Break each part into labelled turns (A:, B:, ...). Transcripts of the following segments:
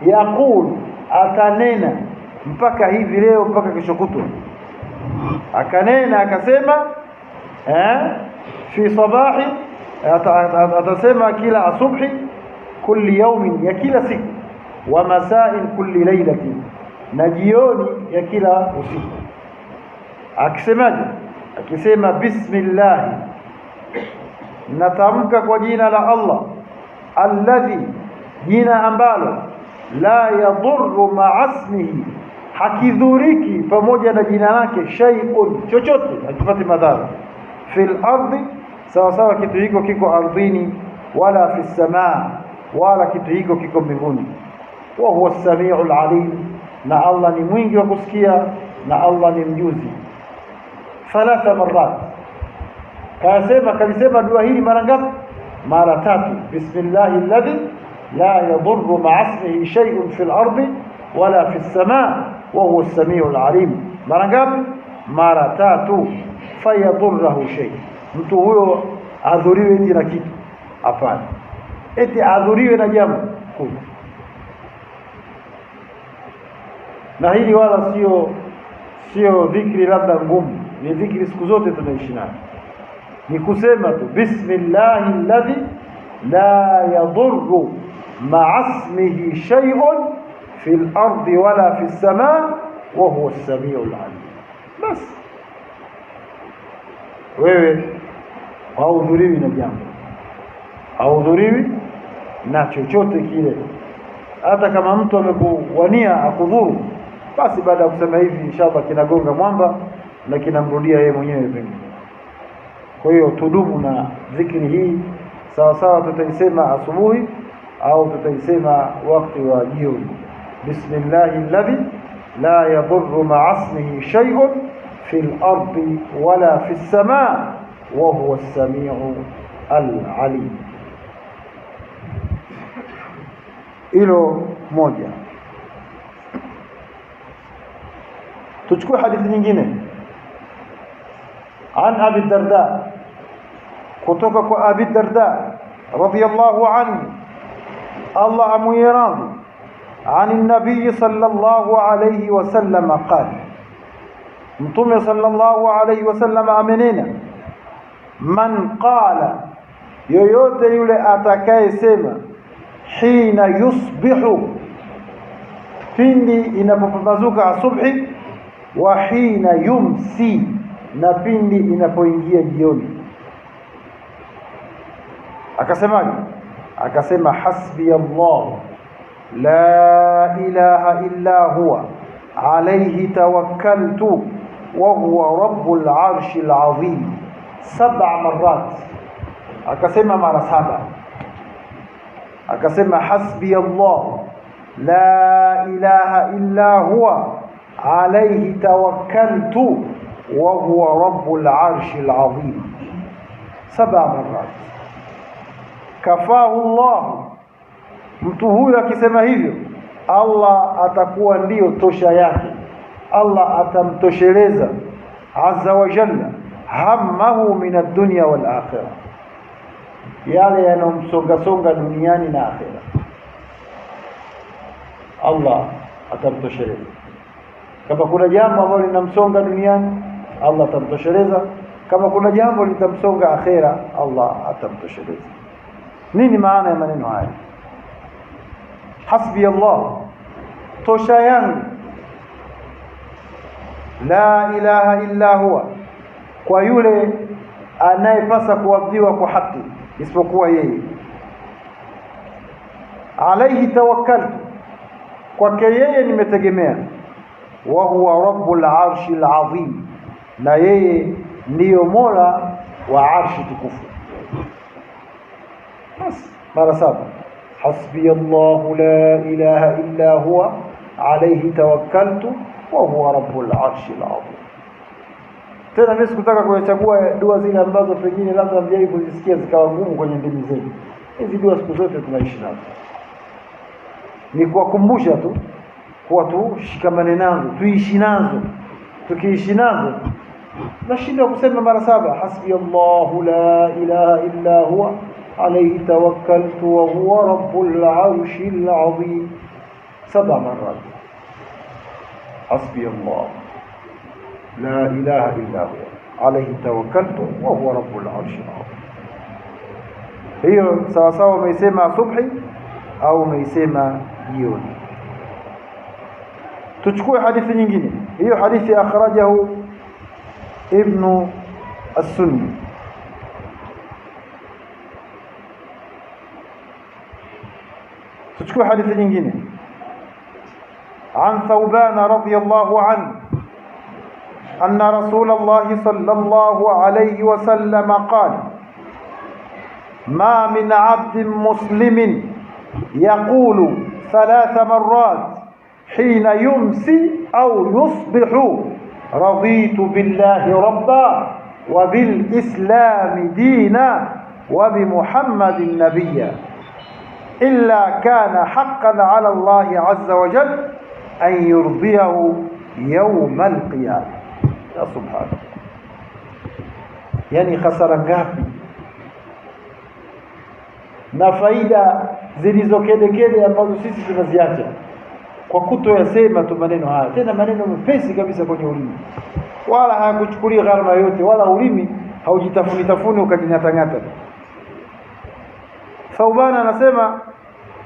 A: yaqul, akanena mpaka hivi leo mpaka kesho kutwa, akanena akasema fi sabahi, atasema kila asubhi kulli yawmin, ya kila siku, wa masa'in kulli laylatin, na jioni ya kila usiku. Akisemaje? Akisema bismillah, natamka kwa jina la Allah, alladhi, jina ambalo la yadhurru ma'asmihi, hakidhuriki pamoja na jina lake shay'un, chochote hakipati madhara, fil ardi, sawa sawa kitu hiko kiko ardhini, wala fis samaa, wala kitu hiko kiko mbinguni. Wa huwa as-sami'ul alim, na Allah ni mwingi wa kusikia, na Allah ni mjuzi. 3 marat, kalisema dua hili mara ngapi? Mara 3. Bismillahi alladhi la yadurru ma'asmihi shay'un fil ardi wala fis samaa wa huwa as-sami'ul alim. Mara ngapi? Mara 3. Fayadurruhu shay, mtu huyo adhuriwe eti na kitu? Hapana, eti adhuriwe na jambo kubwa. Na hili wala sio dhikri labda ngumu, ni dhikri siku zote tunaishi nayo. Ni kusema tu bismillahi alladhi la yadurru ma'asmihi shay'un fil ardi wala fis samaa wa huwa as-sami'ul 'alim. Bas wewe haudhuriwi na jambo, haudhuriwi na chochote kile. Hata kama mtu amekuwania akudhuru, basi baada ya kusema hivi inshallah kinagonga mwamba na kinamrudia yeye mwenyewe pengine. Kwa hiyo tudumu na dhikri hii, sawa sawa tutaisema asubuhi au tutaisema wakati wa jioni. Bismillahi alladhi la yadurru ma'asmihi shay'un fil ardi wala fis samaa wa huwa as-sami'u al-alim. Hilo moja. Tuchukue hadithi nyingine. An Abi Darda, kutoka kwa Abi Darda radhiyallahu anhu, Allah amwiradhi, عن النبي صلى الله عليه وسلم قال, Mtume sallallahu alayhi wasallam amenena, man qala, yoyote yule atakayesema, hina yusbihu, pindi inapopambazuka asubuhi, wa hina yumsi, na pindi inapoingia jioni. Akasemaje? Akasema hasbi Allah la ilaha illa huwa alayhi tawakkaltu wa huwa rabbul arshil azim. 7 marat, akasema mara 7. Akasema hasbi Allah la ilaha illa huwa alayhi tawakkaltu wa huwa rabbul arshil azim. 7 marat. Kafahu Allah, mtu huyo akisema hivyo, Allah atakuwa ndio tosha yake, Allah atamtosheleza azza wa jalla hammahu min ad-dunya wal akhirah, yale yanomsonga songa duniani na akhira, Allah atamtosheleza. Kama kuna jambo ambalo linamsonga duniani, Allah atamtosheleza. Kama kuna jambo litamsonga akhira, Allah atamtosheleza. Nini maana ya maneno haya? Hasbi Allah, tosha yangu, la ilaha illa huwa, kwa yule anayepasa kuabudiwa kwa haki isipokuwa yeye, alayhi tawakkaltu, kwake yeye nimetegemea, wa huwa rabbul arshil azim, na yeye ndiyo mola wa arshi tukufu. Bas mara 7. hasbi Allah la ilaha illa huwa alayhi tawakkaltu wa huwa rabbul arshil azim. Tena mimi sikutaka kuyachagua dua zile ambazo pengine labda mjai kuzisikia zikawa ngumu kwenye ndimi zetu. Hizi dua siku zote tunaishi nazo, ni kuwakumbusha tu kwa tushikamane nazo, tuishi nazo. Tukiishi nazo nashinda kusema mara 7 hasbi Allah la ilaha illa huwa alayhi tawakkaltu wa huwa rabbul arshil azim. 7 مرات. حسبي الله لا إله إلا هو عليه توكلت وهو رب العرش العظيم. hiyo sawa sawa umeisema subhi au umeisema jioni. Tuchukue hadithi nyingine. Hiyo hadithi akhrajahu Ibn as-Sunni. تشكو حديث nyingine عن ثوبان رضي الله عنه أن رسول الله صلى الله عليه وسلم قال ما من عبد مسلم يقول 3 مرات حين يمسي أو يصبح رضيت بالله ربا وبالإسلام دينا وبمحمد نبيا إلا كان حقا على الله عز وجل أن يرضيه يوم القيامة. يا سبحان الله. يعني خسارة ngapi na faida zilizokede ambazo sisi tunaziacha kwa kutoyasema tu maneno haya, tena maneno mepesi kabisa kwenye ulimi, wala hayakuchukulia gharama yote, wala ulimi haujitafuni ukajingatangata. Thawbana anasema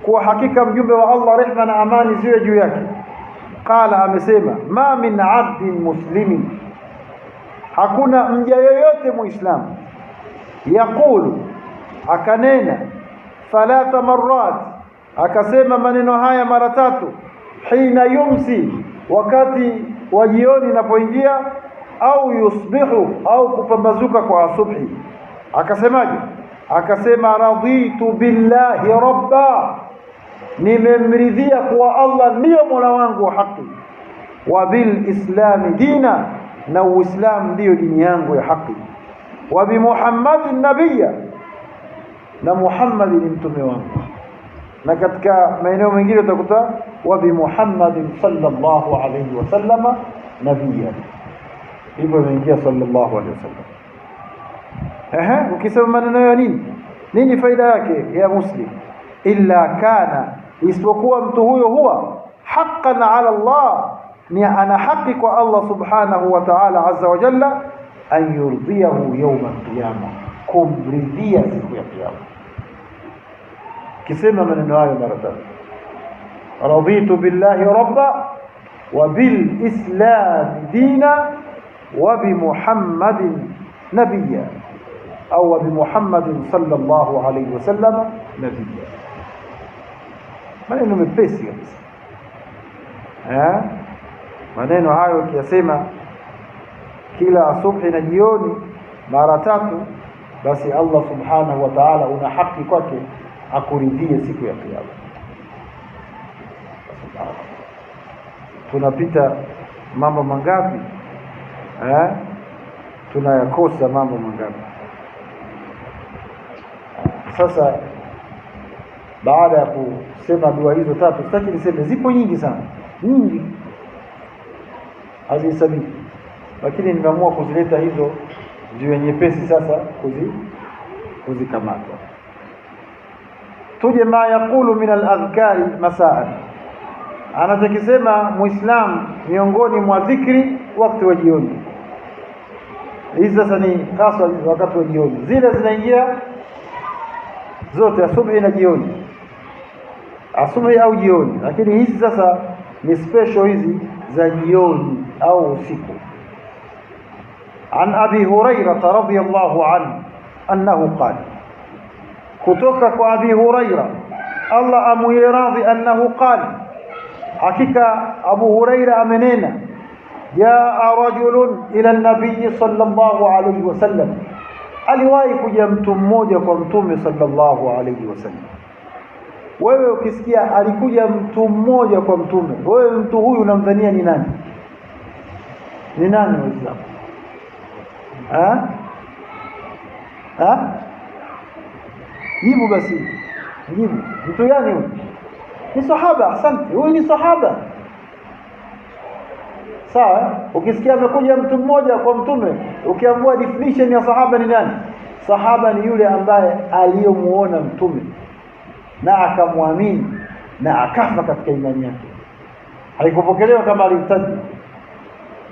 A: kwa hakika mjumbe wa Allah rehma na amani ziwe juu yake, qala, amesema, ma min abdin muslimin, hakuna mja yoyote muislamu, yaqulu, akanena, 3 marrat, akasema maneno haya mara 3, hina yumsi, wakati wa jioni inapoingia, au yusbihu, au kupambazuka kwa asubuhi. Akasemaje? Akasema raditu billahi rabba, nimemridhia kwa Allah ndiyo mola wangu wa haki, wa bil islami dina, na uislamu ndiyo dini yangu ya haki, wa bi muhammadin nabiyya, na Muhammad ni mtume wangu. Na katika maeneo mengine utakuta wa bi muhammadin sallallahu alayhi wasallama nabiyya, hivyo imeingia sallallahu alayhi wasallam. Ukisema maneno ya nini faida yake ya muslim? Illa kana, isipokuwa mtu huyo huwa haqqan ala Allah, ni ana haki kwa Allah subhanahu wa ta'ala azza wa jalla, an yurdiyahu yawm al-qiyama, kumridhia siku ya kiyama. Kisema maneno hayo mara 3, raditu billahi rabba wa bil islam dina wa bi muhammadin nabiyya, au bimuhammadin sallallahu alayhi wasallam nabiyya. Maneno mepesi kabisa. Maneno hayo ukiyasema kila asubuhi na jioni mara 3, basi Allah subhanahu wa ta'ala una haki kwake akuridhie siku ya kiyama. Tunapita mambo mangapi? Tunayakosa mambo mangapi? Sasa baada ya kusema dua hizo 3, sitaki niseme, zipo nyingi sana, nyingi hazihesabiki, lakini nimeamua kuzileta hizo ziwe nyepesi sasa kuzikamata. Tuje ma yakulu min al-adhkari masaa, anachokisema muislamu miongoni mwa dhikri wakati wa jioni. Hizi sasa ni hasa wakati wa jioni, zile zinaingia zote, asubuhi na jioni, asubuhi au jioni, lakini hizi sasa ni special, hizi za jioni au usiku. An Abi Hurairah radhiyallahu anhu annahu qala, kutoka kwa Abi Hurairah Allah amuiradhi, annahu qala, hakika Abu Hurairah amenena, jaa rajulun ila an-nabiy sallallahu alayhi wasallam, aliwahi kuja mtu mmoja kwa mtume sallallahu alayhi wasallam. Wewe ukisikia alikuja mtu mmoja kwa mtume, wewe mtu huyu unamdhania ni nani? Ni nani Muislamu? Jibu basi, jibu. Mtu gani huyu? Ni sahaba. Asante, huyu ni sahaba. Sawa, ukisikia amekuja mtu mmoja kwa mtume, ukiambiwa definition ya sahaba ni nani? Sahaba ni yule ambaye aliyomuona mtume na akamwamini na akafa katika imani yake. haikupokelewa kama alirtadi.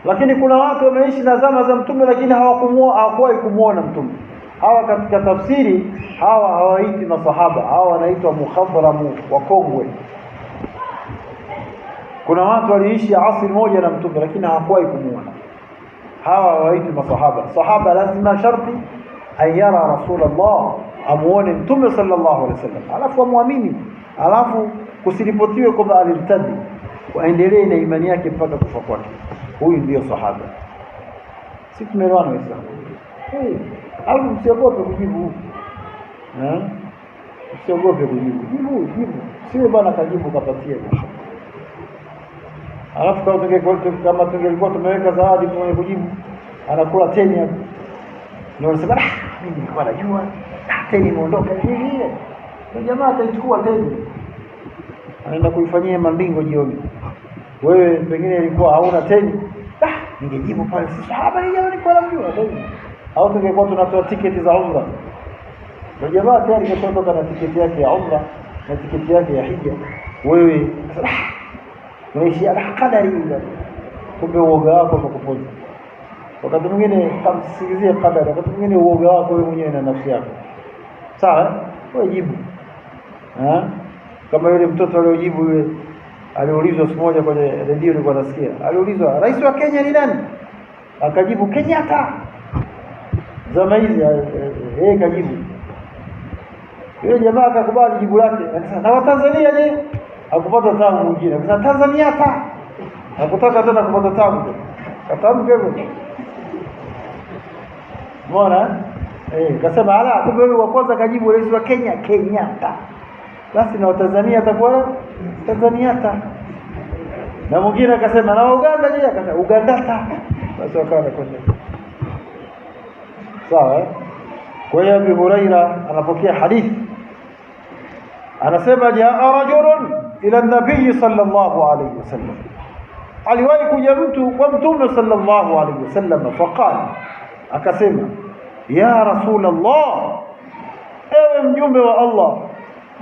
A: Lakini kuna watu wameishi na zama za mtume lakini hawakuwahi kumuona mtume. Hawa katika tafsiri hawa hawaiti masahaba, hawa wanaitwa mukhadharamu wakongwe. Kuna watu waliishi asri moja na mtume lakini hawakuwahi kumuona. Hawa hawaiti masahaba. Sahaba lazima sharti ayara Rasulullah, amuone mtume sallallahu alaihi wasallam, alafu amwamini, alafu kusiripotiwe kwamba alirtadi, waendelee na imani yake mpaka kufa kwake. Huyu ndio sahaba. Si tumeelewana Waislamu? Alafu msiogope kujibu. Msiogope kujibu. Jibu. Sio bwana kajibu kapatia. Alafu kama tungelikuwa tumeweka zawadi mwenye kujibu anakula 10 hapo. Ndio unasema mimi nilikuwa najua 10 imeondoka hivi. Ndio jamaa atachukua 10. Anaenda kuifanyia mandingo jioni. Wewe pengine ilikuwa hauna 10. Ningejibu pale si sahaba nilikuwa namjua 10. Au tungekuwa tunatoa tiketi za umra. Ndio jamaa tayari kashatoka na tiketi yake ya umra na tiketi yake ya hija. Wewe unaishi ala kadari ile. Kumbe uoga wako unakupoza. Wakati mwingine kamsikizie kadari, wakati mwingine uoga wako wewe mwenyewe na nafsi yako. Sawa? Wewe jibu. Kama yule mtoto aliyojibu yule aliulizwa siku moja kwenye redio nilikuwa nasikia. Aliulizwa, "Rais wa Kenya ni nani?" Akajibu, "Kenyatta." Zama hizi kajibu. Yule jamaa akakubali jibu lake. Akasema, "Na Watanzania je?" Hakupata tabu mwingine. Akasema, "Tanzania hata." Hakutaka tena kupata tabu. Katamke hivyo. Mbona? Kasema, "Ala, kumbe yule wa kwanza kajibu rais wa Kenya, Kenyatta." Basi na Watanzania atakuwa Tanzania hata. Na mwingine akasema, "Na Uganda je?" Akasema, "Ugandata." Basi wakawa kwenda. Sawa? Kwa hiyo Abu Huraira anapokea hadithi. Anasema, "Jaa rajulun ila an-nabiy sallallahu alayhi wasallam." Aliwahi kuja mtu kwa mtume sallallahu alayhi wasallam faqala, akasema, "Ya Rasulullah, ewe mjumbe wa Allah,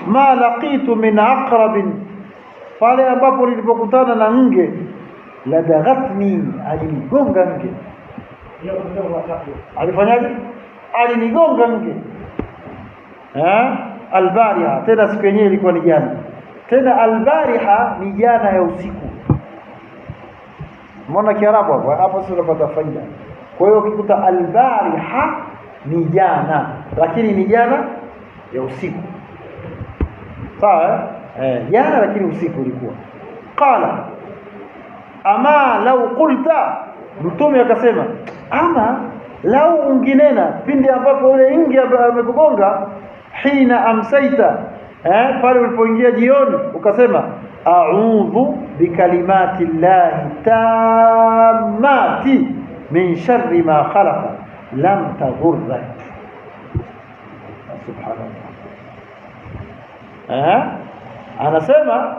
A: ma laqitu min aqrabin." Pale ambapo nilipokutana na nge, la daghatni, alinigonga nge. Alifanyaje? Alinigonga nge. Albariha, tena siku yenyewe ilikuwa ni jana. Tena albariha ni jana ya usiku. Mbona Kiarabu hapo sio unapata faida. Kwa hiyo ukikuta albariha ni jana, lakini ni jana ya usiku. Sawa? Jana lakini usiku ulikuwa. Qala, "Ama law qulta." Mtume akasema, "Ama lau unginena pindi ambapo ule nge amekugonga, hina amsaita, pale ulipoingia jioni ukasema, a'udhu bikalimati llahi tammati min sharri ma khalaqa lam tadhurra." Subhanallah. Anasema,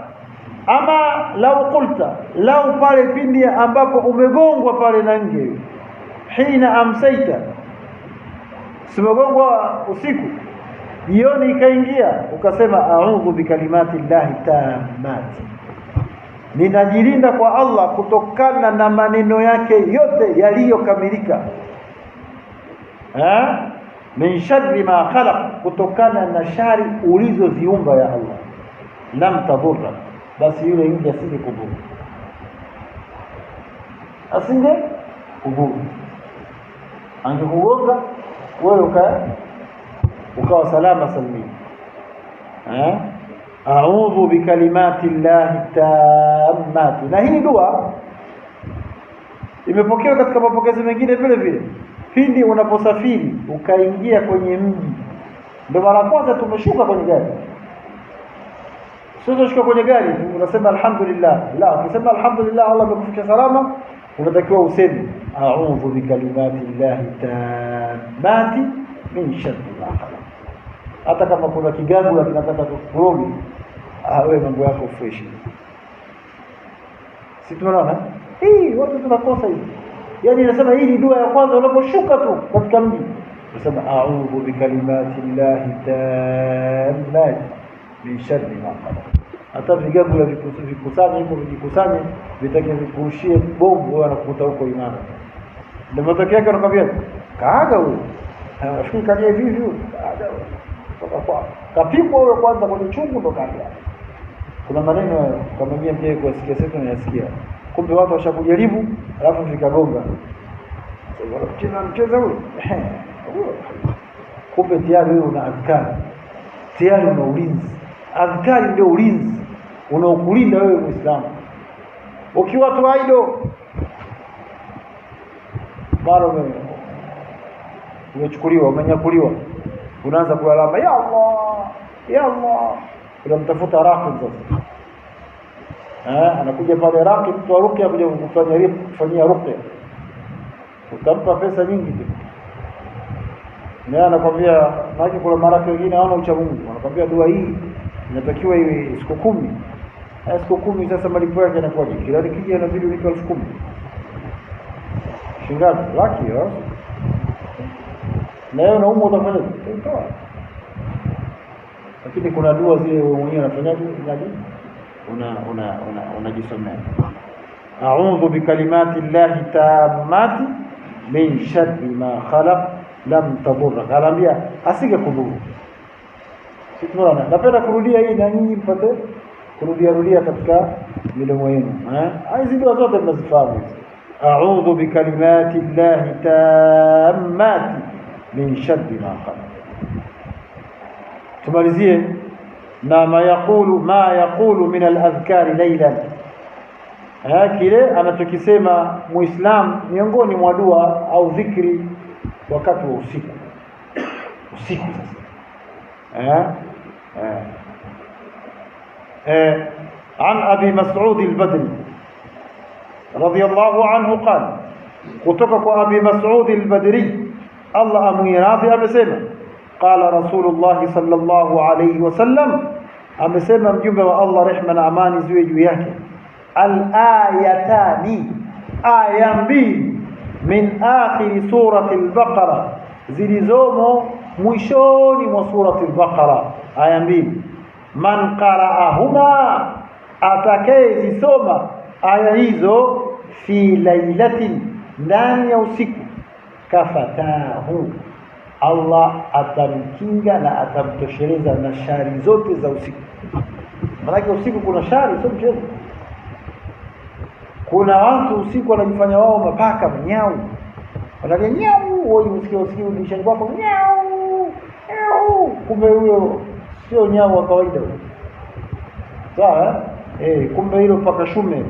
A: "Ama lau qulta," lau pale pindi ambapo umegongwa pale na nge, hina amsaita, simegongwa usiku, jioni ikaingia ukasema, a'udhu bikalimati llahi tammati, ninajilinda kwa Allah kutokana na maneno yake yote yaliyokamilika, min sharri ma khalaq, kutokana na shari ulizoziumba ya Allah, lam tadhurra, basi yule nje asinge kudhuru, asinge kudhuru, angekugonga wewe ukawa salama salimini. A'udhu bikalimati llahi tammati. Na hii dua imepokewa katika mapokezi mengine vile vile. Pindi unaposafiri ukaingia kwenye mji, ndio mara kwanza tumeshuka kwenye gari, sio shuka kwenye gari unasema alhamdulillah. La, ukisema alhamdulillah Allah amekufikisha salama, unatakiwa useme a'udhu bikalimati llahi tammati min sharri ma khalaq. Hata kama kuna kigango kinataka kukuroga, wewe mambo yako fresh. Si tunaona watu tunakosa hivi. Yaani nasema hii ni dua ya kwanza unaposhuka tu katika mji, unasema a'udhu bikalimati llahi tammati min sharri ma khalaq. hata vigagu la vikusanye hivyo, vijikusanye vitake vikurushie bomu, wewe anakukuta huko imara. Ndio matokeo yake, anakuambia kaaga huyo, afikiri kaje hivi hivi, kaaga kutoka kwa kapigwa wewe kwanza kwenye chungu ndo kaaga. Kuna maneno kama mimi mje kusikia sasa nayasikia, kumbe watu washakujaribu alafu vikagonga. Sasa mchezo huo kumbe tayari wewe una adhkari, tayari una ulinzi. Adhkari ndio ulinzi unaokulinda wewe Muislamu. Ukiwa tu aido mara umechukuliwa, umenyakuliwa, unaanza kulalama ya Allah ya Allah, unamtafuta raqib sasa. Anakuja pale raqib, mtu wa ruqya kuja kufanyia ruqya, utampa pesa nyingi tu. Na anakuambia maji, kuna marafiki wengine hawana ucha Mungu, anakuambia dua hii inatakiwa iwe siku 10. Siku 10 sasa malipo yake yanakuwaje? Kila nikija inabidi ulipe 10,000. Shingapi? Laki hiyo. Na wewe unaumwa utafanya nini? Lakini kuna dua zile wewe mwenyewe unafanyaje? Unajisomea. A'udhu bikalimati llahi tammati min sharri ma khalaq lam tadurra. Kalambia asige kudhuru. Tunaona napenda kurudia hii na nyinyi mpate kurudia katika midomo yenu. Hizi dua zote mnazifahamu. A'udhu bikalimati llahi tammati min sharri ma khalaq. Tumalizie na ma yaqulu min al-adhkari laylan. Kile anachokisema Muislam miongoni mwa dua au dhikri wakati wa usiku. Usiku sasa. عن أبي مسعود البدري رضي الله عنه قال كتبك أبي مسعود البدري الله أميراثي أمسيما قال رسول الله صلى الله عليه وسلم أمسيما مجمع الله رحمة أماني زويج ياكي الآيتان آيان بي من آخر سورة البقرة zilizomo mwishoni mwa surati al-Baqara, aya 2. Man qara'ahuma, atakayezisoma aya hizo, fi lailatin, ndani ya usiku, kafatahu, Allah atamkinga na atamtosheleza na shari zote za usiku. Maana usiku kuna shari, sio mchezo. Kuna watu usiku wanajifanya wao mapaka mnyau, wanalia nyau, wewe usikie dirishani kwako nyau, kumbe huyo sio nyau wa kawaida. Sawa? Kumbe hilo paka shume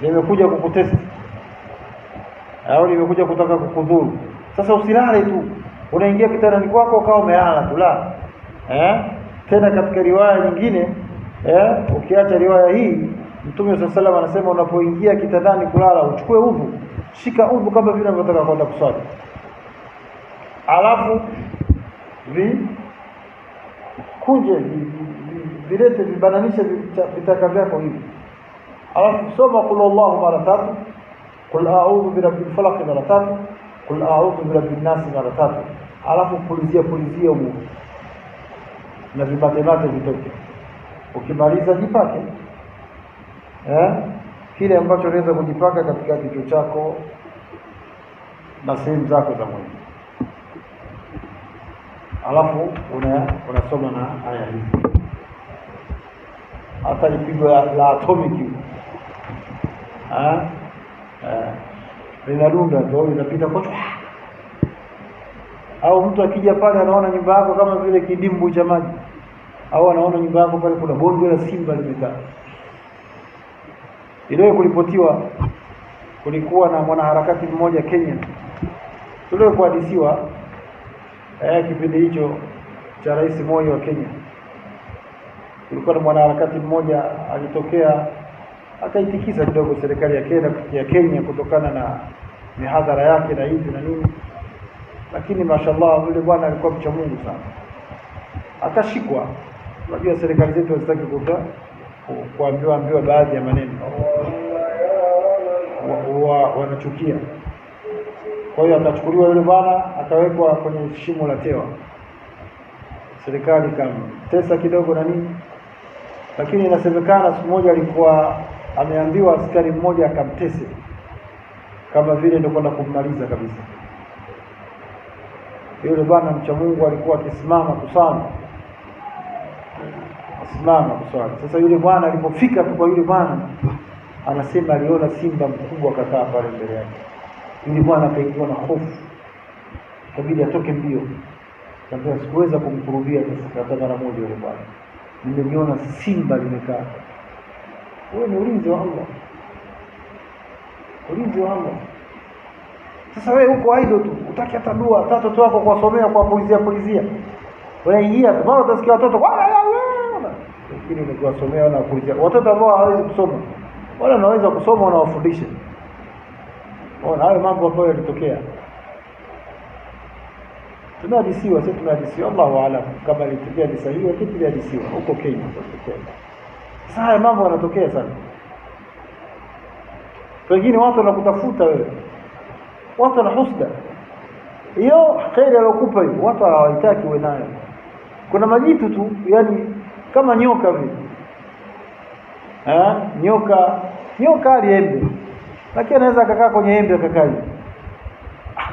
A: limekuja kukutesti au limekuja kutaka kukudhuru. Sasa usilale tu, unaingia kitandani kwako ukawa umelala tu, la tena. Katika riwaya nyingine ukiacha riwaya hii, Mtume sallallahu alaihi wasallam anasema unapoingia kitandani kulala uchukue udhu, shika udhu kama vile unataka kwenda kusali, alafu kunje vilete vibananishe vitaka vyako hivi, alafu soma qul Allahu mara 3, qul a'udhu birabbil falaq mara 3, qul a'udhu birabbin nas mara 3, alafu pulizia huko na vibatemate vitoke. Ukimaliza jipake kile ambacho unaweza kujipaka katika kichwa chako na sehemu zako za mwili, alafu unasoma na aya hizi. Hata lipigo la atomic linadunda ndio linapita kocha. Au mtu akija pale anaona nyumba yako kama vile kidimbu cha maji, au anaona nyumba yako pale kuna bongo la simba limekaa. Ile kulipotiwa, kulikuwa na mwanaharakati mmoja Kenya, tulio kuhadisiwa kipindi hicho cha Rais Moi wa Kenya. Kulikuwa na mwanaharakati mmoja alitokea akaitikisa kidogo serikali ya Kenya kutokana na mihadhara yake na hivi na nini, lakini mashallah yule bwana alikuwa mcha Mungu sana, akashikwa. Unajua serikali zetu hazitaki kuambiwa baadhi ya maneno, wanachukia. Kwa hiyo akachukuliwa yule bwana akawekwa kwenye shimo la tewa. Serikali kama tesa kidogo na nini, lakini inasemekana siku moja alikuwa ameambiwa askari mmoja akamtese kama vile ndio kwenda kummaliza kabisa. Yule bwana mcha Mungu alikuwa akisimama kusali, Sasa yule bwana alipofika tu kwa yule bwana, anasema aliona simba mkubwa kakaa pale mbele yake. Yule bwana akaingiwa na hofu, kabidi atoke mbio. Sasa sikuweza kumkurubia hata mara moja. Yule bwana, nimeniona simba limekaa. Wewe ni ulinzi wa Allah, ulinzi wa Allah. Sasa wewe uko idle tu, utaki hata dua, hata watoto wako kuwasomea, kwa polizia. Unaingia tu, mara utasikia watoto lakini ni kuwasomea na polizia. Watoto ambao hawawezi kusoma, wala wanaweza kusoma, wanawafundisha. Hayo mambo ambayo yalitokea. Tunahadisiwa, sisi tunahadisiwa, Allahu a'lam kama ilitokea ni sahihi, lakini tunahadisiwa huko Kenya. Sasa haya mambo yanatokea sana. Wengine watu wanakutafuta wewe, watu wana husda. Hiyo khairi alokupa hiyo watu hawataki uwe nayo. Kuna majitu tu, yani kama nyoka vile. Nyoka aliembe, lakini anaweza akakaa kwenye embe akakaa.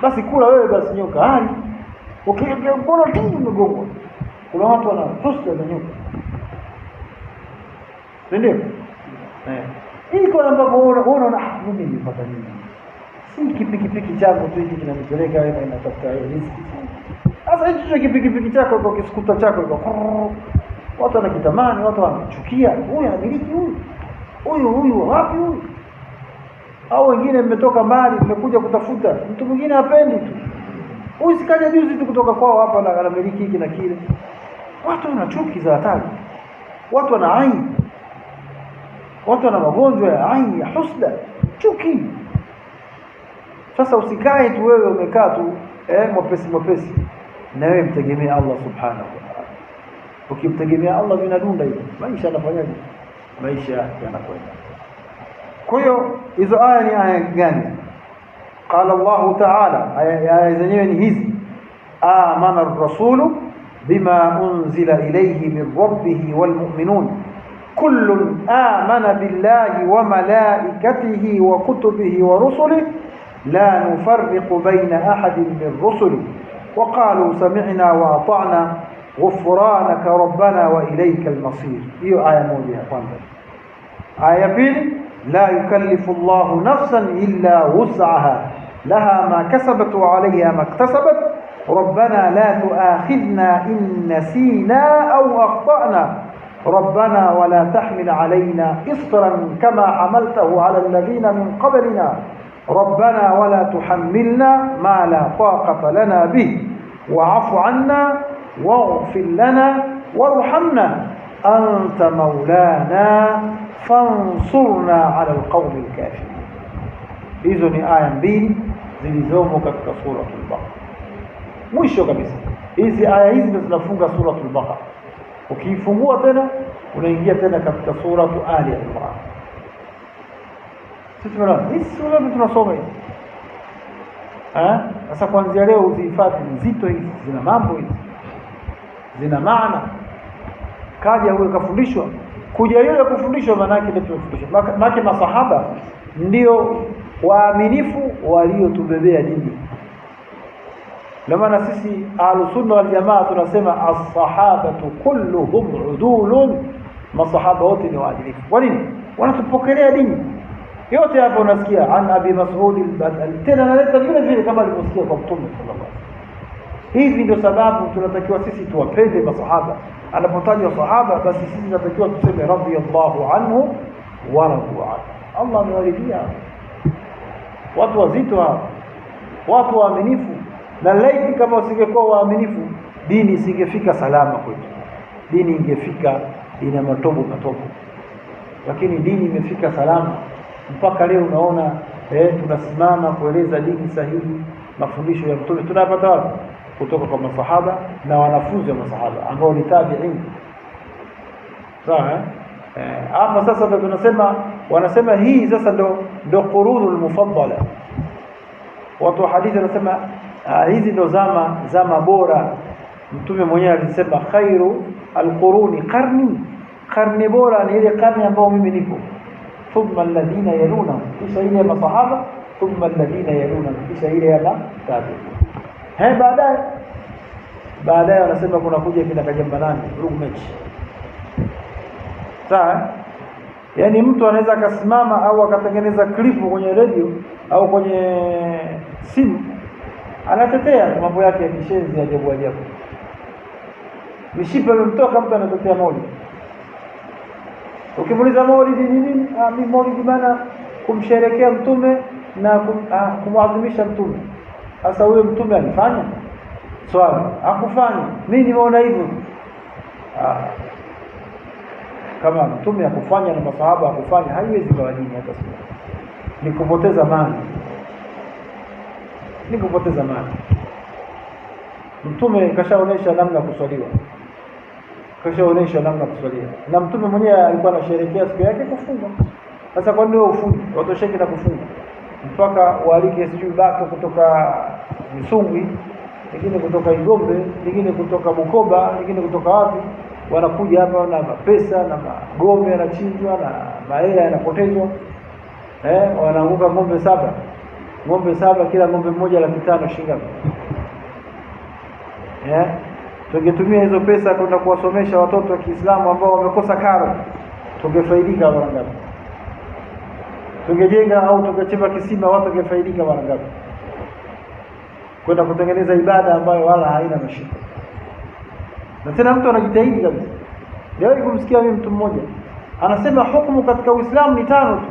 A: Basi kula wewe basi nyoka hali. Ukiingia mbona tu umegongwa. Kuna watu wana husda za nyoka. Ndio? Hii kwa sababu unaona mimi nilipata nini? Si kipikipiki changu tu hiki kinanipeleka wewe na tafuta riziki. Sasa hicho kipikipiki chako kwa kiskuta chako kwa watu wanakitamani, watu wanachukia. Huyu anamiliki huyu wapi huyu? Au wengine mmetoka mbali mmekuja kutafuta, mtu mwingine hapendi tu. Huyu sikaja juzi tu kutoka kwao hapa na anamiliki hiki na kile. Watu wana chuki za hatari. Watu wana aini. Watu wana magonjwa ya aini, ya husda, chuki. Sasa usikae tu wewe umekaa tu mwepesi. Na wewe mtegemea Allah subhanahu wa ta'ala. Ukimtegemea Allah vinadunda hiyo, maisha yanafanyaje? Maisha yanakwenda. Kwa hiyo hizo aya ni aya gani? Qala Allah ta'ala, aya zenyewe ni hizi: amana ar-rasulu bima unzila ilayhi min rabbih wal mu'minun kullun amana billahi wa malaikatihi wa kutubihi wa rusulihi la nufarriqu bayna ahadin min rusulihi wa qalu sami'na wa ata'na ghufranaka rabbana wa ilayka al-masir. Hiyo aya moja ya kwanza. Aya pili: la yukallifu Allahu nafsan illa wus'aha laha ma kasabat wa 'alayha ma iktasabat rabbana la tu'akhidhna in nasina aw akhtana ربنا ولا تحمل علينا إصرا كما حملته على الذين من قبلنا ربنا ولا تحملنا ما لا طاقة لنا به واعف عنا واغفر لنا وارحمنا أنت مولانا فانصرنا على القوم الكافرين. hizo ni aya mbili zilizomo katika suratul Baqara. Mwisho kabisa hizi aya hizi ndio zinafunga suratul Baqara. Ukifungua tena unaingia tena katika suratu Ali Imran. Sisi sura tunasoma hizi. Sasa kuanzia leo uzihifadhi, nzito hizi, zina mambo hizi, zina maana. Kaja huyo kafundishwa, kuja yule kufundishwa, maana yake ndio tumefundishwa. Maana masahaba ndio waaminifu waliotubebea dini. Lama sisi Ahlus-Sunna wal Jamaa tunasema as-sahabatu kulluhum udulun, masahaba wote ni waadilifu. Kwa nini? Wanatupokelea dini yote. Hapa unasikia an Abi Mas'ud tena analeta vile vile kama alivyosikia kwa Mtume sallallahu alaihi wasallam. Hivi ndio sababu tunatakiwa sisi tuwapende masahaba. Anapotajwa sahaba, basi sisi tunatakiwa tuseme radiyallahu anhu wa radu anhu. Allah amewaridhia. Watu wazito hao, watu waaminifu. Na laiti kama usingekuwa waaminifu, dini isingefika salama kwetu. Dini ingefika ina matobo. Lakini dini imefika salama mpaka leo. Unaona tunasimama kueleza dini sahihi, mafundisho ya Mtume tunapata wapi? Kutoka kwa masahaba na wanafunzi wa masahaba ambao ni tabi'in. Sawa? Hapa sasa ndio tunasema, wanasema hii sasa ndio qurunul mufaddala. Watu wa hadithi wanasema hizi ndo zama bora. Mtume mwenyewe alisema khairu alquruni qarni, karne bora ni ile karne ambayo mimi nipo. Thumma alladhina yaluna, kisha ile ya masahaba. Thumma alladhina yaluna, kisha ile ya tabi'in. Baadaye wanasema kuna kuja kina Kajambanani mechi. Sawa? Yaani mtu anaweza akasimama au akatengeneza klipu kwenye radio au kwenye simu, anatetea mambo yake ya kishenzi ajabu ajabu. Mishipa imemtoka, mtu anatetea maulidi. Ukimuuliza maulidi ni nini? Mimi maulidi maana kumsherekea mtume na kumwadhimisha mtume. Sasa huyo mtume alifanya? Swali, hakufanya. Mimi nimeona hivyo. Kama mtume hakufanya na masahaba hakufanya, haiwezi kuwa dini hata siku. Ni kupoteza mali. Mtume kashaonesha namna kuswaliwa. Na mtume mwenyewe alikuwa anasherehekea siku yake kufunga. Sasa kwa nini wewe ufunge? Watosheke na kufunga. Mpaka waalike sijui baka kutoka Misungwi, wengine kutoka Igombe, wengine kutoka Bukoba, wengine kutoka wapi, wanakuja hapa na pesa na magome yanachinjwa na mahela yanapotezwa. Wanaanguka ng'ombe saba, kila ng'ombe mmoja 500,000 shilingi. Tungetumia hizo pesa kwenda kuwasomesha watoto wa Kiislamu ambao wamekosa karo, tungefaidika mara ngapi? Tungejenga au tungechimba kisima, watu wangefaidika mara ngapi? Kwenda kutengeneza ibada ambayo wala haina mashiko. Na tena mtu anajitahidi kabisa. Leo kumsikia mimi mtu mmoja anasema hukumu katika Uislamu ni 5 tu.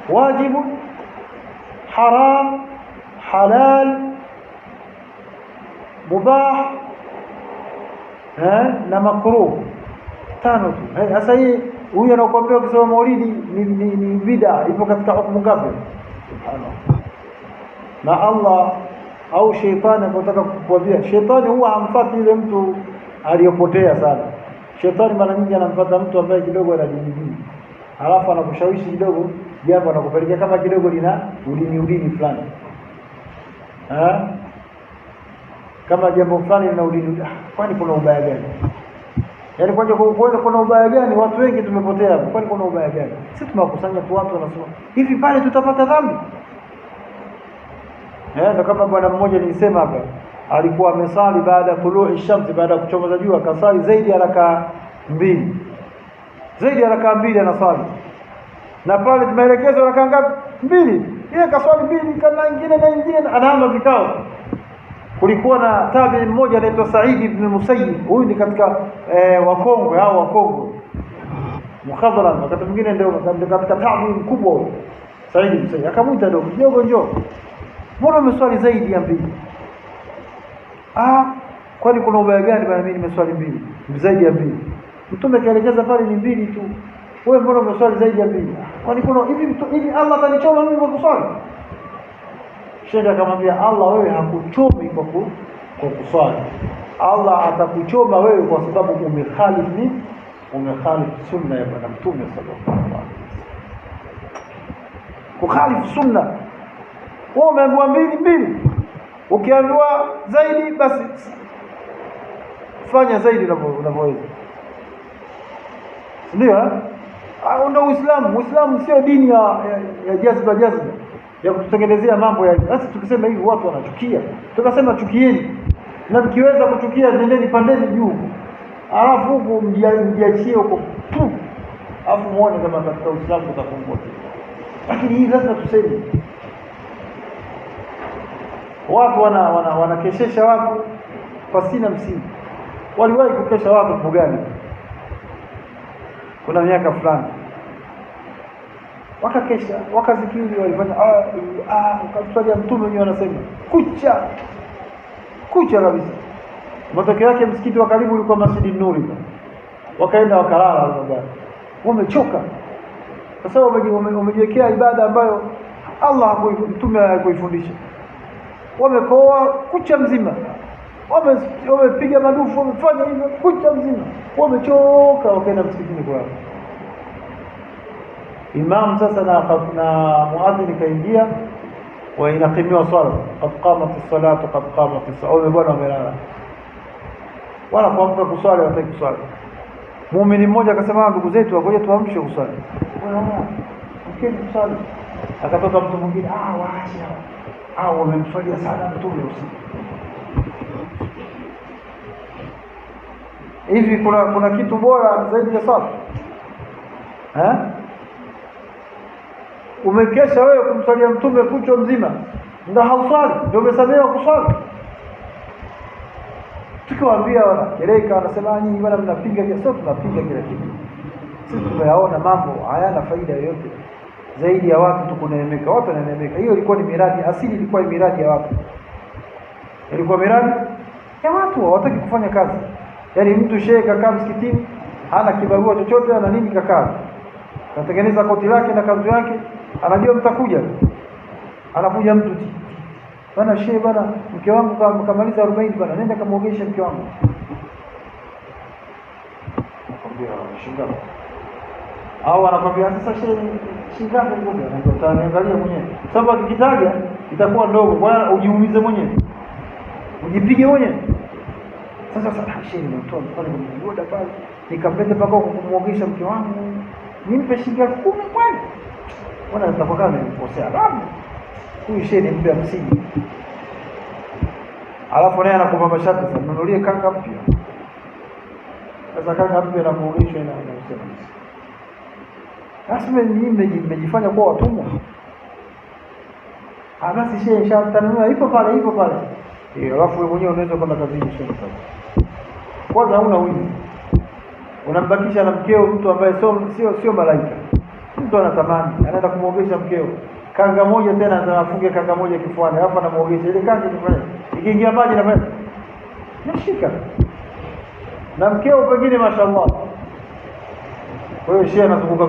A: Wajibu, haram, halal, mubah, na makruh. 5 tu. Sasa hii huyu anakuambia kusoma maulidi ni bid'a, ipo katika hukumu ngapi? Subhanallah. Na Allah au shetani anataka kukuambia, shetani huwa hamfuati yule mtu aliyopotea sana. Shetani mara nyingi anamfuata mtu ambaye kidogo anajidini. Alafu anakushawishi kidogo, jambo anakupelekea kama kidogo lina udini fulani. Kama jambo fulani lina udini, kwani kuna ubaya gani? Yaani kuna ubaya gani? Watu wengi tumepotea. Kwani kuna ubaya gani? Sisi tumewakusanya tu watu wanasema, hivi pale tutapata dhambi? Ndio kama bwana mmoja nilisema hapa, alikuwa amesali baada ya tuluu shamsi, baada ya kuchomoza jua, akasali zaidi ya rakaa 2. Anasali. Na pale tumeelekezwa rakaa ngapi? 2. Yeye kaswali 2, kana nyingine anaanza vikao. Kulikuwa na tabi mmoja anaitwa Said ibn Musayyib. Huyu ni katika wakongwe mukhadharan, wakati mwingine ndio katika tabi mkubwa huyo. Said ibn Musayyib akamuita dogo njoo. Mbona umeswali zaidi ya 2? Kwani kuna ubaya gani bwana, mimi nimeswali 2, zaidi ya 2? Mtume kaelekeza pale ni 2 tu. Wewe mbona umeswali zaidi ya 2? Kwani kuna hivi Allah atanichoma mimi kwa kuswali? Sheikh akamwambia, Allah wewe hakuchomi kwa kuswali. Allah atakuchoma wewe kwa sababu umekhalif sunna ya bwana Mtume sallallahu alaihi wasallam. Kukhalifu sunna. Wewe umeambiwa 2. Ukiambiwa zaidi basi fanya zaidi unavyoweza. Ndio ndio Uislamu. Uislamu sio dini ya jazba ya kututengenezea mambo ya. Sasa tukisema hivi watu wanachukia. Tukasema chukieni. Na mkiweza kuchukia nendeni pandeni juu. Alafu huko mjiachie huko. Alafu muone kama katika Uislamu utafungua. Lakini hii lazima tuseme. Watu wanakeshesha watu pasina msingi. Waliwahi kukesha watu mbugani. Kuna miaka fulani. Wakakesha, wakazikiri, walifanya wakaswalia mtume mwenyewe anasema kucha kabisa. Matokeo yake msikiti wa karibu ulikuwa Masjidi Nuri. Wakaenda wakalala wale. Wamechoka. Sasa wamejiwekea ibada ambayo Allah mtume hakuifundisha. Wamekoa kucha mzima. Wamepiga madufu, wamefanya hivyo kucha mzima. Wamechoka, wakaenda msikitini kwa hapo. Imam sasa na muadhini kaingia, wa inaqimiwa swala, qad qamat as-salatu qad qamat as-salatu. Bwana wamelala. wala kuamka kuswali wataki kuswali. Muumini mmoja akasema, ndugu zetu ngoja tuamshe kuswali. Mkeni kuswali. Akatoka mtu mwingine, waache hao wamemswalia sana mtume usiku. Hivi kuna kitu bora zaidi ya swala? Umekesha wewe kumswalia mtume kucho mzima, ndio hauswali, ndio umesamehewa kuswali. Tukiwaambia wanakereka, wanasema nyinyi bwana mnapinga kila kitu. Tunapinga kila kitu. Sisi tumeyaona mambo hayana faida yoyote zaidi ya watu tu kuneemeka. Watu wananeemeka. Hiyo ilikuwa ni miradi, asili ilikuwa ni miradi ya watu. Ilikuwa miradi ya watu, hawataki kufanya kazi. Yaani mtu shehe kakaa msikitini, hana kibarua chochote, ana nini kakaa. Anatengeneza koti lake na kanzu yake, anajua mtakuja. Anakuja mtu bana, shehe bana, mke wangu kamaliza 40 bana, nenda kamuogeshe mke wangu. Nakwambia shingapi? Au anakwambia sasa shehe shingapi ngoja, utaangalia mwenyewe. Sababu akikitaja itakuwa ndogo, kwa hiyo ujiumize mwenyewe. Ujipige mwenyewe. Sasa shehe nimetoa pale kwenye boda pale, nikamleta paka kumuogesha mke wangu. Nimpe shilingi 10 kwani? Bwana nitapokaa nimekosea. Babu. Huyu shehe nimpe 50. Alafu naye anakupa mashati sasa, nunulie kanga mpya. Sasa kanga mpya na kuogeshwa na unasema. Sasa mimi nimejifanya kuwa watumwa. Basi shehe shamtanunua ipo pale. Alafu wewe mwenyewe unaweza kwenda kazini shehe sasa. Kwanza hauna wivu. Unambakisha na mkeo mtu ambaye sio malaika. Mtu anatamani, anaenda kumuogesha mkeo. Kanga moja tena anafunga kanga moja kifuani, alafu anamuogesha. Ile kanga kifanya. Ikiingia maji na nashika. Na mkeo pengine mashallah. Kwa hiyo shehe anazunguka.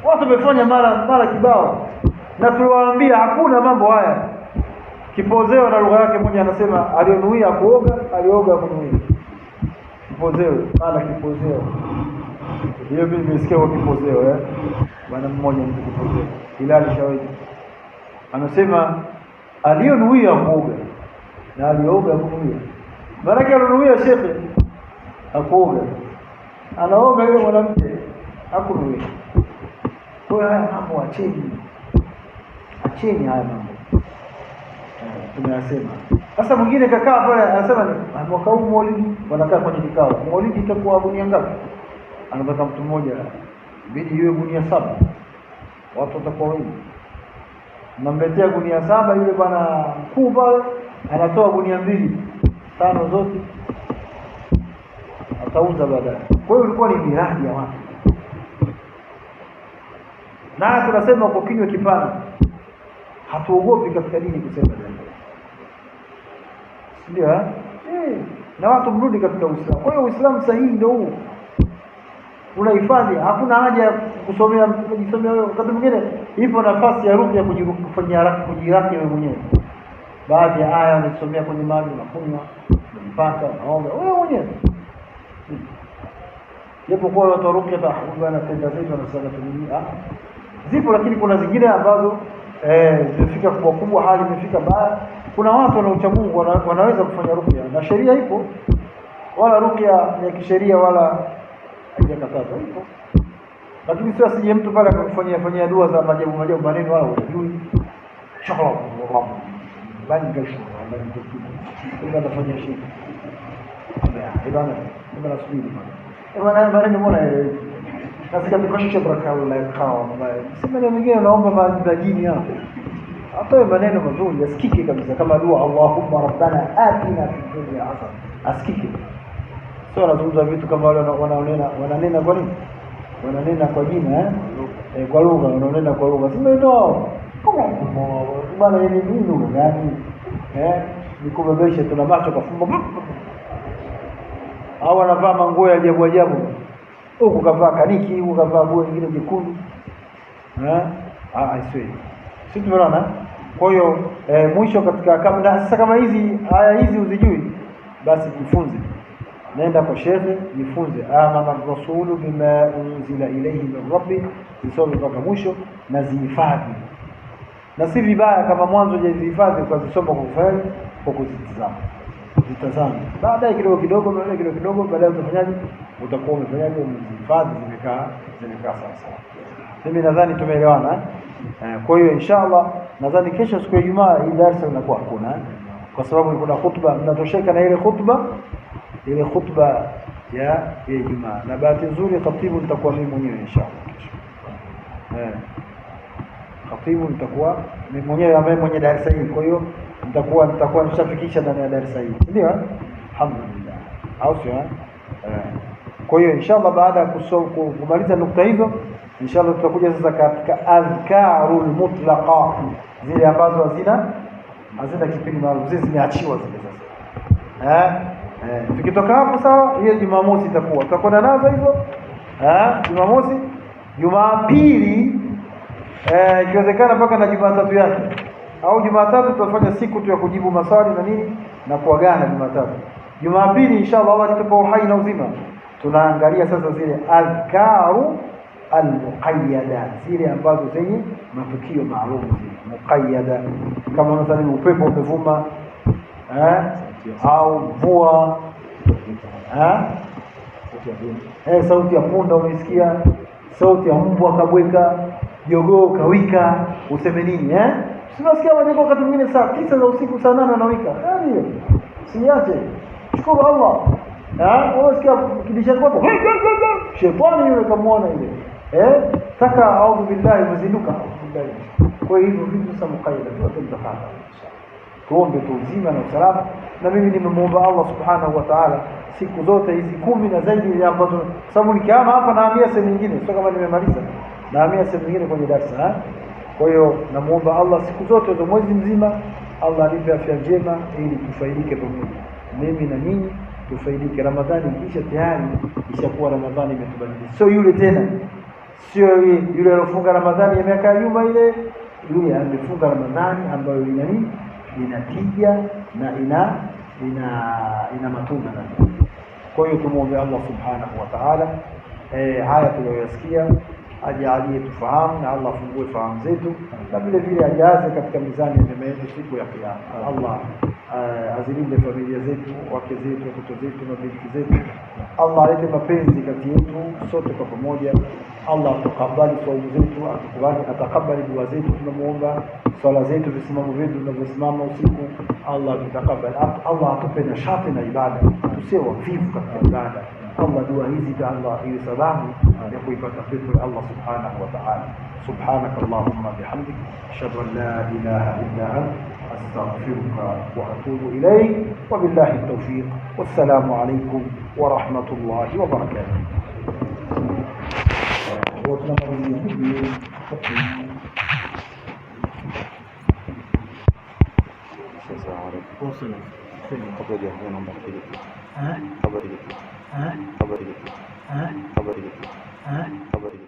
A: Watu wamefanya mara kibao. Na tuliwaambia hakuna mambo haya. Kipozeo na lugha yake moja anasema alionuia kuoga, alioga kunuia. Kipozeo, kipozeo. Hiyo mimi nimesikia kwa kipozeo bwana mmoja mtu kipozeo. Hilali Shawidi. Anasema alionuia kuoga na alioga kunuia. Maana yake alionuia shekhe akuoga. Anaoga yule mwanamke hakunuia. Kwa hiyo haya mambo acheni haya mambo. Tunasema sasa mwingine kakaa pale anasema ni mwaka huu Maulidi, wanakaa kwenye kikao. Maulidi itakuwa gunia ngapi? Anataka mtu mmoja bidi iwe gunia 7. Watu watakuwa wengi. Namletea gunia 7, yule bwana mkuu pale anatoa gunia 2, 5 zote atauza baadaye. Kwa hiyo ilikuwa ni miradi ya watu. Na tunasema kwa kinywa kipana, hatuogopi katika dini kusema jambo. Ndio na watu mrudi katika Uislamu. Kwa hiyo Uislamu sahihi ndio huu. Unahifadhi, hakuna haja ya kujisomea wewe. Wakati mwingine ipo nafasi ya ruqya kufanya haraka kujiraki wewe mwenyewe. Baadhi ya aya unasomea kwenye maji unakunywa, unapaka, unaomba wewe mwenyewe. Japo kwa watu ruqya bwana tenda zetu wanasema tunini zipo, lakini kuna zingine ambazo zimefika kubwa, hali imefika baya. Kuna watu wanaocha Mungu wanaweza kufanya ruqya na sheria ipo, wala ruqya ya kisheria wala haijakatazwa ipo. Lakini sio asije mtu pale akafanyia dua za majabu maneno wala hujui. Shakala Allah. Bali kesho ndio anafanya shida. Ibana subiri. Ibana maneno mbona nasikia tukashusha baraka Allah yakao mbaya. Sema na mwingine naomba majini hapo. Hata maneno mazuri yasikike kabisa kama dua Allahumma rabbana atina fid dunya hasana. Asikike. Sio anazungumza vitu kama wale wananena kwa nini? Wananena kwa jina kwa lugha, wananena kwa lugha. Sema ndio. Bwana yeye ni nini gani? Nikubebesha tuna macho kafumba. Au anavaa manguo ya ajabu. Huko kavaa kaniki, huko kavaa nguo nyingine jekundu. Aisee. Sisi tunaona. Kwa hiyo mwisho katika kama hizi aya hizi uzijui, basi jifunze. Nenda kwa shekhe jifunze. Amana rasulu bima unzila ilayhi min rabbi, isome mpaka mwisho na zihifadhi. Na si vibaya kama mwanzo hujazihifadhi ukazisoma kwa kufanya kwa kuzitazama. zitazame. Baadaye kidogo kidogo, baadaye utafanyaje? Utakuwa umefanyaje? Umehifadhi, zimekaa sawa. Mimi nadhani tumeelewana. Kwa hiyo inshallah nadhani kesho siku ya Ijumaa hii darasa inakuwa hakuna, kwa sababu kuna khutba, mnatosheka na ile khutba ya Ijumaa, na bahati nzuri khatibu nitakuwa mimi mwenyewe inshallah kesho. Khatibu nitakuwa mimi mwenyewe ambaye mwenye darasa hili, kwa hiyo nitakuwa nishafikisha ndani ya darasa hili, ndio alhamdulillah, au sio? Kwa hiyo inshallah baada ya kumaliza nukta hizo, inshallah tutakuja sasa katika adhkarul mutlaqa, zile ambazo hazina kipindi maalum, zile zimeachiwa zile sasa. Tukitoka hapo sawa, hiyo Jumamosi tutakwenda nazo hizo. Jumamosi, Jumapili ikiwezekana mpaka na Jumatatu yake, au Jumatatu tutafanya siku tu ya kujibu maswali na nini na kuagana Jumatatu. Jumapili inshallah Allah akitupa uhai na uzima, tunaangalia sasa zile adhkaru almuqayyada, zile ambazo zenye matukio maalum, muqayyada, kama mathalan upepo umevuma, au mvua, sauti ya punda umesikia, sauti ya mbwa kabweka, jogoo kawika, useme nini? Sinasikia majogoo wakati mwingine saa 9 za usiku, saa 8 anawika. Hiyo siache, shukuru Allah. Unasikia kidisha kwako, shetani yule kamuona ile, taka au billahi mazinduka. Kwa hivyo vitu sasa muqayyada yote mtafanya. Tuombe tu uzima na usalama, na mimi nimemuomba Allah subhanahu wa ta'ala siku zote hizi 10 na zaidi ambazo, sababu nikiama hapa nahamia sehemu nyingine, sio kama nimemaliza, nahamia sehemu nyingine kwenye darasa. Kwa hiyo namuomba Allah siku zote za mwezi mzima, Allah anipe afya njema ili tufaidike pamoja, mimi na nyinyi tufaidike. Ramadhani kisha tayari ishakuwa Ramadhani imetubadilika, sio yule tena, sio yule aliyofunga Ramadhani ya miaka ya nyuma ile, yule amefunga Ramadhani ambayo ina nini, ina tija na ina matunda. Kwa hiyo tumuombe Allah subhanahu wa ta'ala haya tuliyoyasikia ajalie tufahamu, na Allah afungue fahamu zetu, na vile vile ajaze katika mizani ya mema yetu siku ya Kiyama. Allah azilinde familia zetu, wake zetu, watoto zetu na binti zetu. Allah alete mapenzi kati yetu sote kwa pamoja. Allah atukubali saumu zetu, atakubali dua zetu tunamuomba, swala zetu, visimamo vyetu tunavyosimama usiku. Allah atakubali. Allah atupe nashati na ibada, tusiwe wavivu katika ibada. Allah dua hizi ta Allah iwe sababu ya kuipata pepo ya Allah subhanahu wa ta'ala. Subhanaka Allahumma bihamdik, ashhadu an la ilaha illa anta, astaghfiruka wa atubu ilayk, wa billahi at-tawfiq. Wassalamu alaykum wa rahmatullahi wa barakatuh. Habari